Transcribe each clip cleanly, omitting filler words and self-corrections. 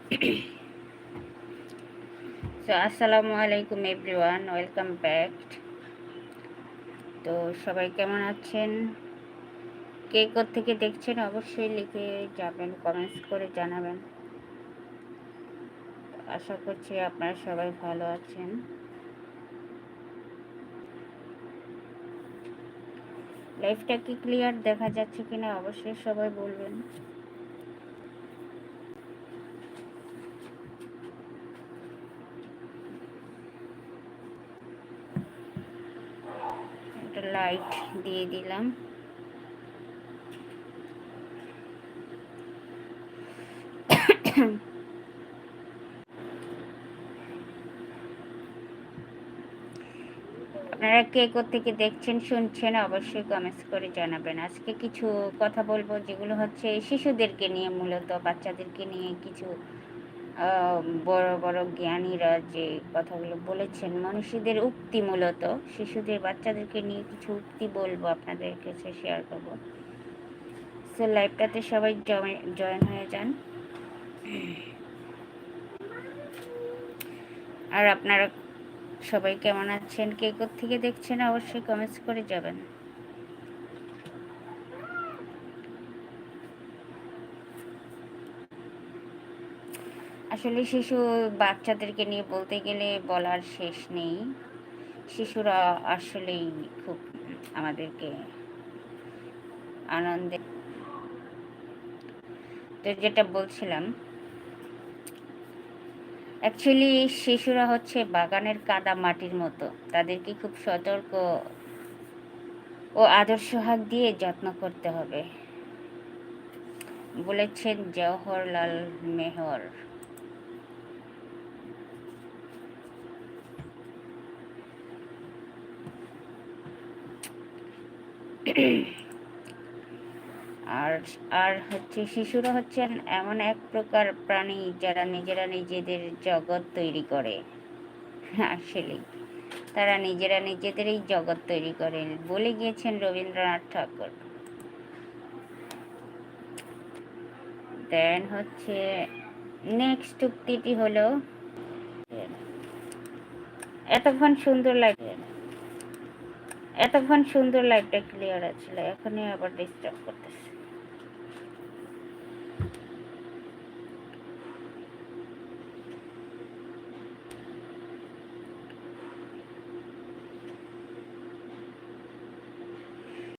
So আসসালামু আলাইকুম everyone, welcome back. তো সবাই কেমন আছেন? কে থেকে দেখছেন অবশ্যই লিখে যাবেন, কমেন্টস করে জানাবেন। আশা করছি আপনারা সবাই ভালো আছেন। লাইফটা কি ক্লিয়ার দেখা যাচ্ছে কিনা অবশ্যই সবাই বলবেন। একটা লাইট দিয়ে দিলাম। আপনারা কে থেকে দেখছেন শুনছেন অবশ্যই কমেন্টস করে জানাবেন। আজকে কিছু কথা বলবো যেগুলো হচ্ছে শিশুদেরকে নিয়ে, মূলত বাচ্চাদেরকে নিয়ে কিছু বড় বড় জ্ঞানীরা যে কথাগুলো বলেছেন, মনীষীদের উক্তি, মূলত শিশুদের বাচ্চাদেরকে নিয়ে কিছু উক্তি বলবো, আপনাদের কাছে শেয়ার করবো। সো লাইভটাতে সবাই জয়েন হয়ে যান। আর আপনারা সবাই কেমন আছেন, কে থেকে দেখছেন অবশ্যই কমেন্টস করে যাবেন। আসলে বাচ্চাদেরকে নিয়ে বলতে গেলে বলার শেষ নেই। শিশুরা আসলেই খুব আমাদেরকে আনন্দে। তো যেটা বলছিলাম, অ্যাকচুয়ালি শিশুরা হচ্ছে বাগানের কাদা মাটির মতো। তাদেরকে খুব সতর্ক ও আদর সোহাগ দিয়ে যত্ন করতে হবে, বলেছেন জওহরলাল নেহর। আর আর হচ্ছে শিশুরা হচ্ছেন এমন এক প্রকার প্রাণী যারা নিজেরা নিজেদের জগৎ তৈরি করে। আসলে তারা নিজেরা নিজেদেরই জগৎ তৈরি করেন বলে গিয়েছেন রবীন্দ্রনাথ ঠাকুর। দেন হচ্ছে নেক্সট উক্তিটি হলো, এতক্ষণ সুন্দর লাগে, এতক্ষণ সুন্দর লাইটটা ক্লিয়ার আছিল, এখনই আবার ডিস্টার্ব করতেছে।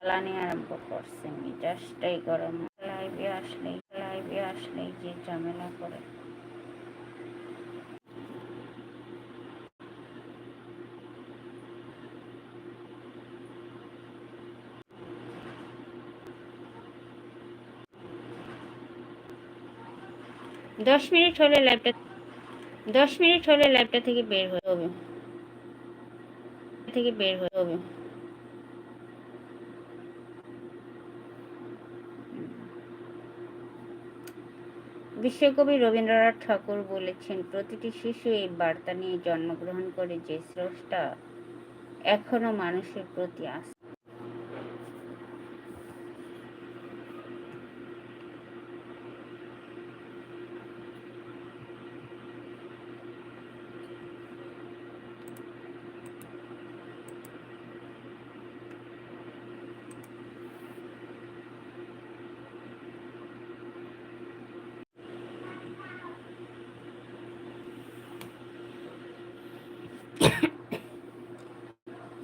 জ্বালানি আরম্ভ করছে, মিজাজটাই গরম। লাইভে আসলেই যে ঝামেলা করে। দশ মিনিট হলে লাইভটা 10 মিনিট হলে লাইভটা থেকে বের হয়ে হবে। বিশ্বকবি রবীন্দ্রনাথ ঠাকুর বলেছেন, প্রতিটি শিশু এই বার্তা নিয়ে জন্মগ্রহণ করে যে স্রষ্টা এখনো মানুষের প্রতি আস্থা।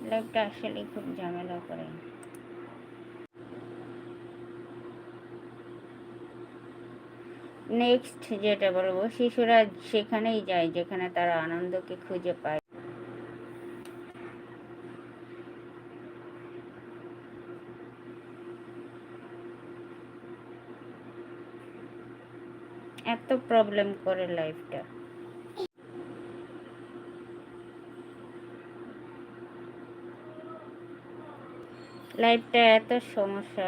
লাইফটা আসলে খুব ঝামেলা করে। নেক্সট যেটা বলবো, শিশুরা সেখানেই যায় যেখানে তারা আনন্দকে খুঁজে পায়। এত প্রবলেম করে লাইফটা। লাইফটা এত সমস্যা,